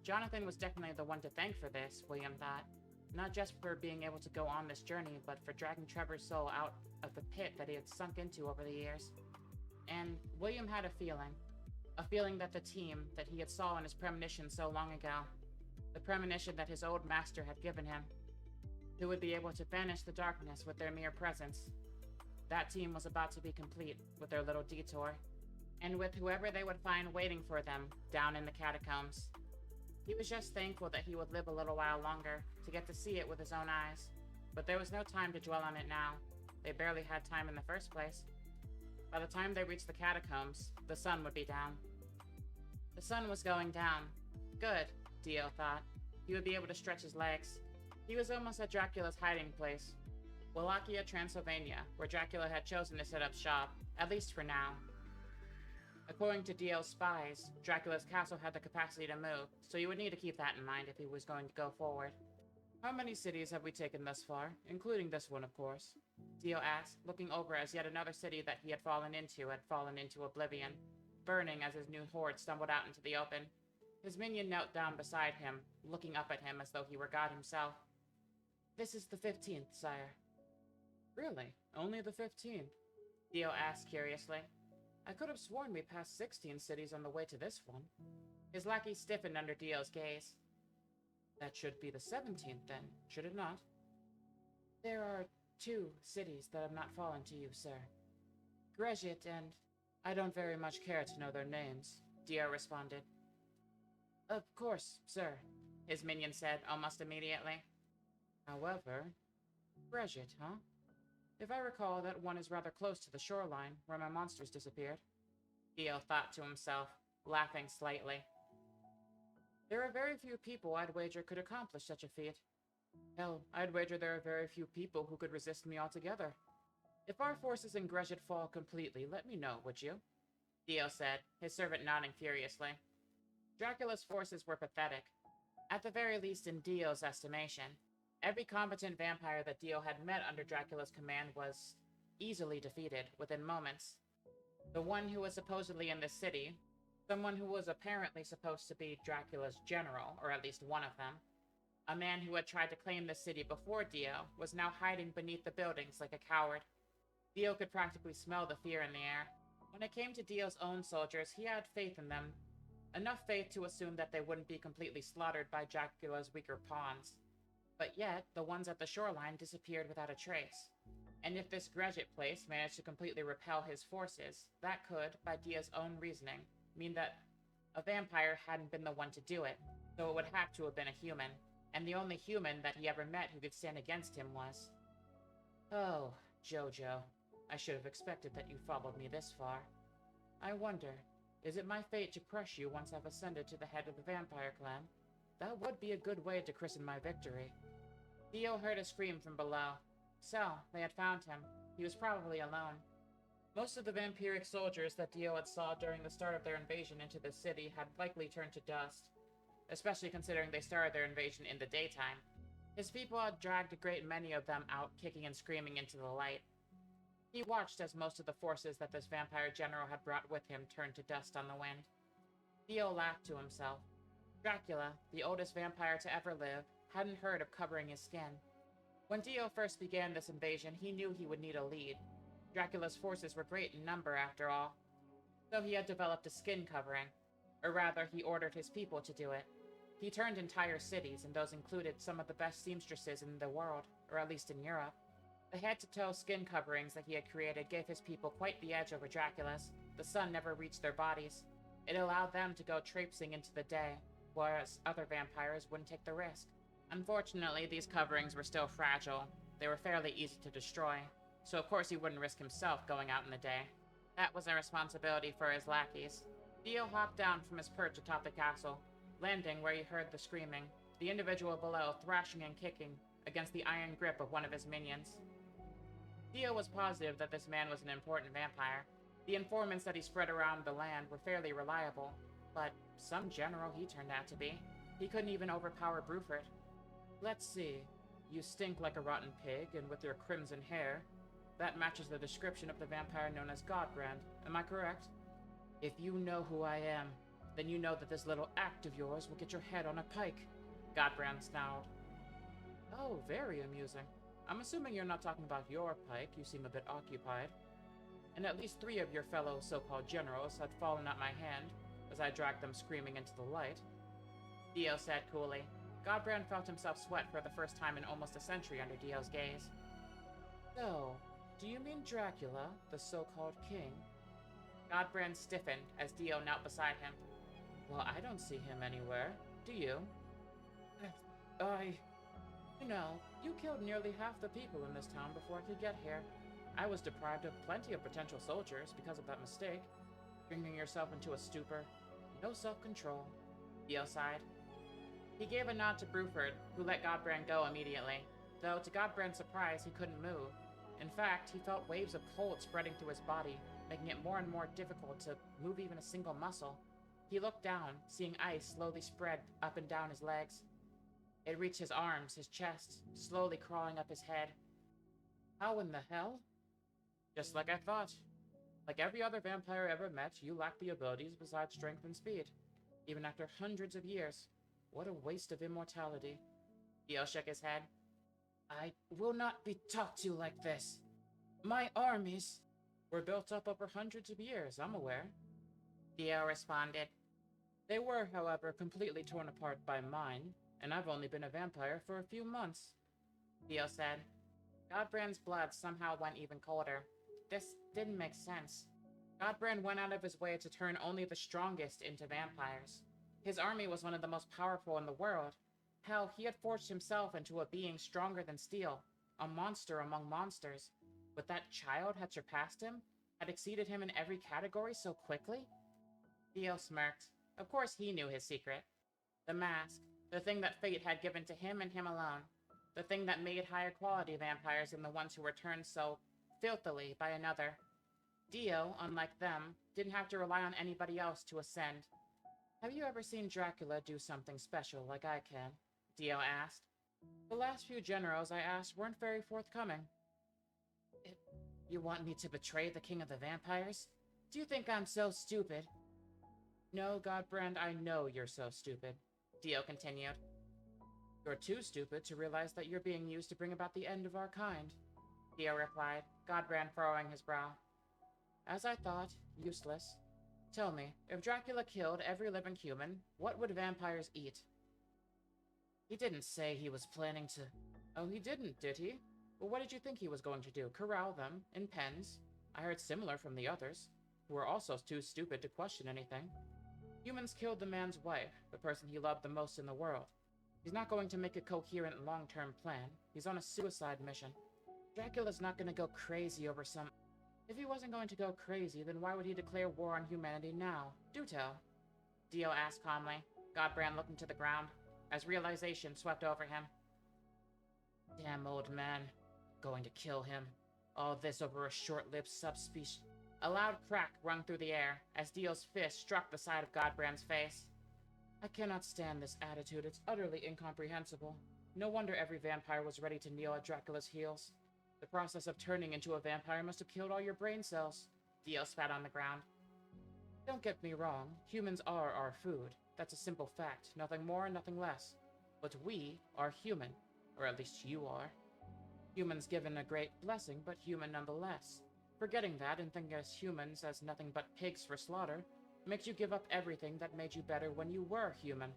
Jonathan was definitely the one to thank for this, William thought. Not just for being able to go on this journey, but for dragging Trevor's soul out of the pit that he had sunk into over the years. And William had a feeling that the team that he had saw in his premonition so long ago, the premonition that his old master had given him, who would be able to banish the darkness with their mere presence. That team was about to be complete with their little detour, and with whoever they would find waiting for them down in the catacombs. He was just thankful that he would live a little while longer to get to see it with his own eyes, but there was no time to dwell on it now. They barely had time in the first place. By the time they reached the catacombs, the sun would be down. The sun was going down. Good, Dio thought. He would be able to stretch his legs. He was almost at Dracula's hiding place, Wallachia, Transylvania, where Dracula had chosen to set up shop, at least for now. According to Dio's spies, Dracula's castle had the capacity to move, so you would need to keep that in mind if he was going to go forward. How many cities have we taken thus far, including this one, of course? Dio asked, looking over as yet another city that he had fallen into oblivion, burning as his new horde stumbled out into the open. His minion knelt down beside him, looking up at him as though he were God himself. This is the 15th, sire. Really? Only the 15th? Dio asked curiously. I could have sworn we passed 16 cities on the way to this one. His lackey stiffened under Dio's gaze. That should be the 17th then, should it not? There are 2 cities that have not fallen to you, sir. Gresit and... I don't very much care to know their names, Dio responded. Of course, sir, his minion said almost immediately. However, Gresit, huh? If I recall, that one is rather close to the shoreline, where my monsters disappeared. Dio thought to himself, laughing slightly. There are very few people I'd wager could accomplish such a feat. Hell, I'd wager there are very few people who could resist me altogether. If our forces in Gresit fall completely, let me know, would you? Dio said, his servant nodding furiously. Dracula's forces were pathetic. At the very least in Dio's estimation. Every competent vampire that Dio had met under Dracula's command was easily defeated within moments. The one who was supposedly in the city, someone who was apparently supposed to be Dracula's general, or at least one of them, a man who had tried to claim the city before Dio, was now hiding beneath the buildings like a coward. Dio could practically smell the fear in the air. When it came to Dio's own soldiers, he had faith in them. Enough faith to assume that they wouldn't be completely slaughtered by Dracula's weaker pawns. But yet, the ones at the shoreline disappeared without a trace. And if this Gresit place managed to completely repel his forces, that could, by Dia's own reasoning, mean that a vampire hadn't been the one to do it, so it would have to have been a human, and the only human that he ever met who could stand against him was... Oh, Jojo. I should have expected that you followed me this far. I wonder, is it my fate to crush you once I've ascended to the head of the vampire clan? That would be a good way to christen my victory. Dio heard a scream from below. So, they had found him. He was probably alone. Most of the vampiric soldiers that Dio had saw during the start of their invasion into the city had likely turned to dust, especially considering they started their invasion in the daytime. His people had dragged a great many of them out, kicking and screaming into the light. He watched as most of the forces that this vampire general had brought with him turned to dust on the wind. Dio laughed to himself. Dracula, the oldest vampire to ever live, hadn't heard of covering his skin. When Dio first began this invasion, he knew he would need a lead. Dracula's forces were great in number, after all. So he had developed a skin covering. Or rather, he ordered his people to do it. He turned entire cities, and those included some of the best seamstresses in the world, or at least in Europe. The head-to-toe skin coverings that he had created gave his people quite the edge over Dracula's. The sun never reached their bodies. It allowed them to go traipsing into the day, whereas other vampires wouldn't take the risk. Unfortunately, these coverings were still fragile. They were fairly easy to destroy, so of course he wouldn't risk himself going out in the day. That was a responsibility for his lackeys. Dio hopped down from his perch atop the castle, landing where he heard the screaming, the individual below thrashing and kicking against the iron grip of one of his minions. Dio was positive that this man was an important vampire. The informants that he spread around the land were fairly reliable, but some general he turned out to be. He couldn't even overpower Bruford. Let's see. You stink like a rotten pig, and with your crimson hair. That matches the description of the vampire known as Godbrand. Am I correct? If you know who I am, then you know that this little act of yours will get your head on a pike. Godbrand snarled. Oh, very amusing. I'm assuming you're not talking about your pike. You seem a bit occupied. And at least 3 of your fellow so-called generals had fallen at my hand, as I dragged them screaming into the light. Dio said coolly. Godbrand felt himself sweat for the first time in almost a century under Dio's gaze. So, do you mean Dracula, the so-called king? Godbrand stiffened as Dio knelt beside him. Well, I don't see him anywhere. Do you? You know, you killed nearly half the people in this town before I could get here. I was deprived of plenty of potential soldiers because of that mistake. Bringing yourself into a stupor. No self-control. Dio sighed. He gave a nod to Bruford, who let Godbrand go immediately, though to Godbrand's surprise he couldn't move. In fact, he felt waves of cold spreading through his body, making it more and more difficult to move even a single muscle. He looked down, seeing ice slowly spread up and down his legs. It reached his arms, his chest, slowly crawling up his head. How in the hell? Just like I thought. Like every other vampire I ever met, you lack the abilities besides strength and speed. Even after hundreds of years. What a waste of immortality. Dio shook his head. I will not be talked to like this. My armies were built up over hundreds of years, I'm aware. Dio responded. They were, however, completely torn apart by mine, and I've only been a vampire for a few months. Dio said. Godbrand's blood somehow went even colder. This didn't make sense. Godbrand went out of his way to turn only the strongest into vampires. His army was one of the most powerful in the world. Hell, he had forged himself into a being stronger than steel, a monster among monsters. But that child had surpassed him, had exceeded him in every category so quickly? Dio smirked. Of course he knew his secret. The mask, the thing that fate had given to him and him alone. The thing that made higher quality vampires than the ones who were turned so filthily by another. Dio, unlike them, didn't have to rely on anybody else to ascend. Have you ever seen Dracula do something special like I can? Dio asked. The last few generals I asked weren't very forthcoming. You want me to betray the king of the vampires? Do you think I'm so stupid? No, Godbrand, I know you're so stupid, Dio continued. You're too stupid to realize that you're being used to bring about the end of our kind, Dio replied, Godbrand furrowing his brow. As I thought, useless. Tell me, if Dracula killed every living human, what would vampires eat? He didn't say he was planning to... Oh, he didn't, did he? Well, what did you think he was going to do? Corral them, in pens? I heard similar from the others, who were also too stupid to question anything. Humans killed the man's wife, the person he loved the most in the world. He's not going to make a coherent long-term plan. He's on a suicide mission. Dracula's not going to go crazy over some... If he wasn't going to go crazy, then why would he declare war on humanity now? Do tell. Dio asked calmly, Godbrand looking to the ground, as realization swept over him. Damn old man. Going to kill him. All this over a short-lived subspecies. A loud crack rung through the air, as Dio's fist struck the side of Godbrand's face. I cannot stand this attitude. It's utterly incomprehensible. No wonder every vampire was ready to kneel at Dracula's heels. The process of turning into a vampire must have killed all your brain cells. Dio spat on the ground. Don't get me wrong. Humans are our food. That's a simple fact. Nothing more, nothing less. But we are human. Or at least you are. Humans given a great blessing, but human nonetheless. Forgetting that and thinking as humans as nothing but pigs for slaughter makes you give up everything that made you better when you were human.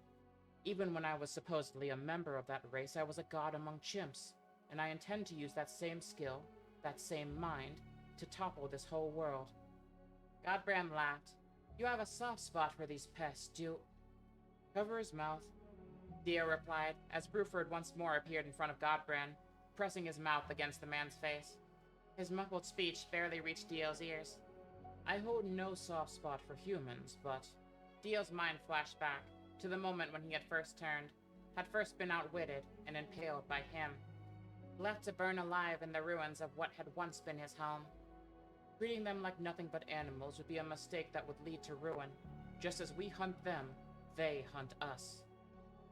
Even when I was supposedly a member of that race, I was a god among chimps, and I intend to use that same skill, that same mind, to topple this whole world. Godbrand laughed. You have a soft spot for these pests, do... Cover his mouth, Dio replied, as Bruford once more appeared in front of Godbrand, pressing his mouth against the man's face. His muffled speech barely reached Dio's ears. I hold no soft spot for humans, but... Dio's mind flashed back to the moment when he had first been outwitted and impaled by him, left to burn alive in the ruins of what had once been his home. Treating them like nothing but animals would be a mistake that would lead to ruin. Just as we hunt them, they hunt us.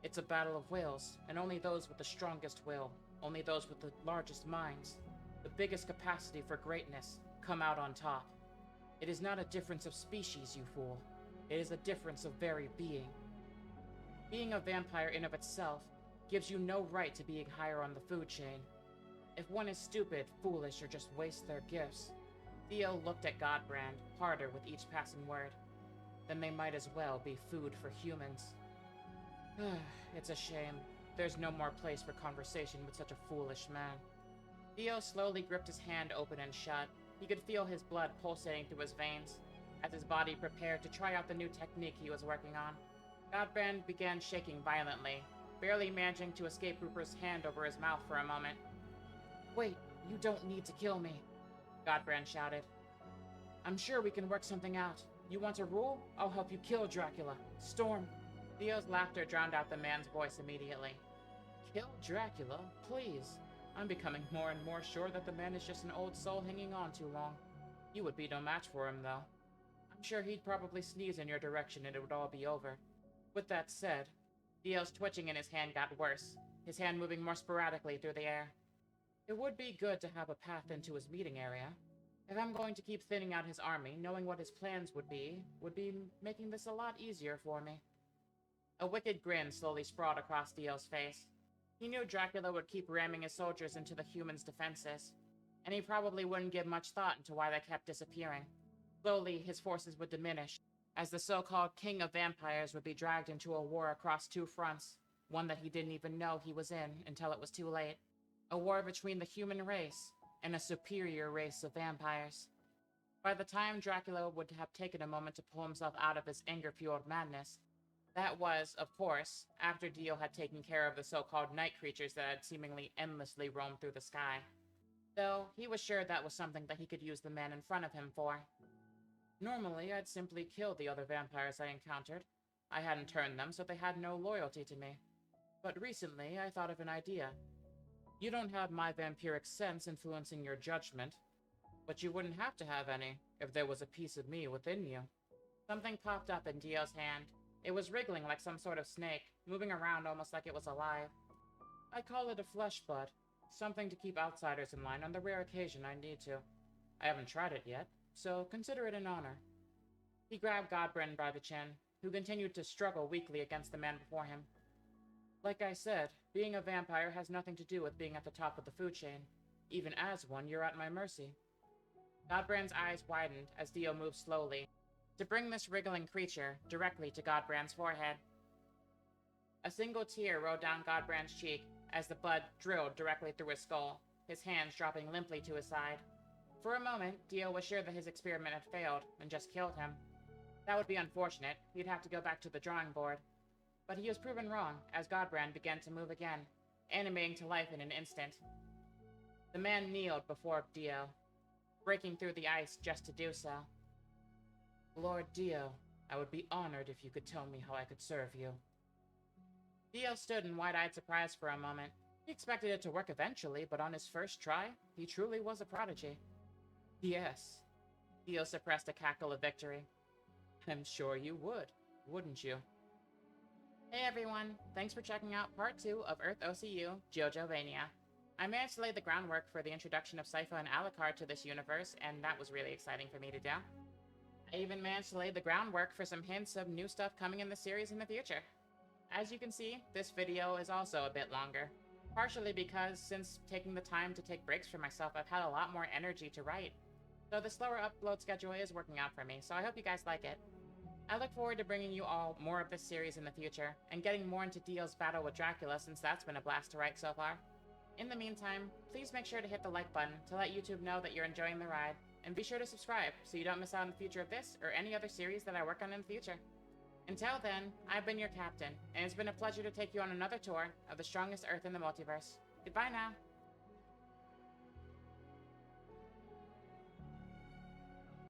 It's a battle of wills, and only those with the strongest will, only those with the largest minds, the biggest capacity for greatness, come out on top. It is not a difference of species, you fool. It is a difference of very being. Being a vampire in of itself gives you no right to being higher on the food chain. If one is stupid, foolish, or just wastes their gifts, Dio looked at Godbrand, harder with each passing word. Then they might as well be food for humans. It's a shame. There's no more place for conversation with such a foolish man. Dio slowly gripped his hand open and shut. He could feel his blood pulsating through his veins, as his body prepared to try out the new technique he was working on. Godbrand began shaking violently, barely managing to escape Rupert's hand over his mouth for a moment. Wait, you don't need to kill me, Godbrand shouted. I'm sure we can work something out. You want a rule? I'll help you kill Dracula. Storm. Dio's laughter drowned out the man's voice immediately. Kill Dracula? Please. I'm becoming more and more sure that the man is just an old soul hanging on too long. You would be no match for him, though. I'm sure he'd probably sneeze in your direction and it would all be over. With that said, Dio's twitching in his hand got worse, his hand moving more sporadically through the air. It would be good to have a path into his meeting area. If I'm going to keep thinning out his army, knowing what his plans would be making this a lot easier for me. A wicked grin slowly sprawled across Dio's face. He knew Dracula would keep ramming his soldiers into the humans' defenses, and he probably wouldn't give much thought into why they kept disappearing. Slowly, his forces would diminish, as the so-called King of Vampires would be dragged into a war across two fronts, one that he didn't even know he was in until it was too late. A war between the human race and a superior race of vampires. By the time Dracula would have taken a moment to pull himself out of his anger-fueled madness, that was, of course, after Dio had taken care of the so-called night creatures that had seemingly endlessly roamed through the sky. Though, he was sure that was something that he could use the man in front of him for. Normally, I'd simply kill the other vampires I encountered. I hadn't turned them, so they had no loyalty to me. But recently, I thought of an idea. You don't have my vampiric sense influencing your judgment, but you wouldn't have to have any if there was a piece of me within you. Something popped up in Dio's hand. It was wriggling like some sort of snake, moving around almost like it was alive. I call it a flesh bud, something to keep outsiders in line on the rare occasion I need to. I haven't tried it yet, so consider it an honor. He grabbed Godbrand by the chin, who continued to struggle weakly against the man before him. Like I said, being a vampire has nothing to do with being at the top of the food chain. Even as one, you're at my mercy. Godbrand's eyes widened as Dio moved slowly to bring this wriggling creature directly to Godbrand's forehead. A single tear rolled down Godbrand's cheek as the blood drilled directly through his skull, his hands dropping limply to his side. For a moment, Dio was sure that his experiment had failed and just killed him. That would be unfortunate. He'd have to go back to the drawing board. But he was proven wrong as Godbrand began to move again, animating to life in an instant. The man kneeled before Dio, breaking through the ice just to do so. Lord Dio, I would be honored if you could tell me how I could serve you. Dio stood in wide-eyed surprise for a moment. He expected it to work eventually, but on his first try, he truly was a prodigy. Yes. Dio suppressed a cackle of victory. I'm sure you would, wouldn't you? Hey everyone, thanks for checking out part 2 of Earth OCU, JojoVania. I managed to lay the groundwork for the introduction of Sypha and Alucard to this universe, and that was really exciting for me to do. I even managed to lay the groundwork for some hints of new stuff coming in the series in the future. As you can see, this video is also a bit longer. Partially because, since taking the time to take breaks for myself, I've had a lot more energy to write. So the slower upload schedule is working out for me, so I hope you guys like it. I look forward to bringing you all more of this series in the future, and getting more into Dio's battle with Dracula since that's been a blast to write so far. In the meantime, please make sure to hit the like button to let YouTube know that you're enjoying the ride, and be sure to subscribe so you don't miss out on the future of this or any other series that I work on in the future. Until then, I've been your captain, and it's been a pleasure to take you on another tour of the strongest Earth in the multiverse. Goodbye now!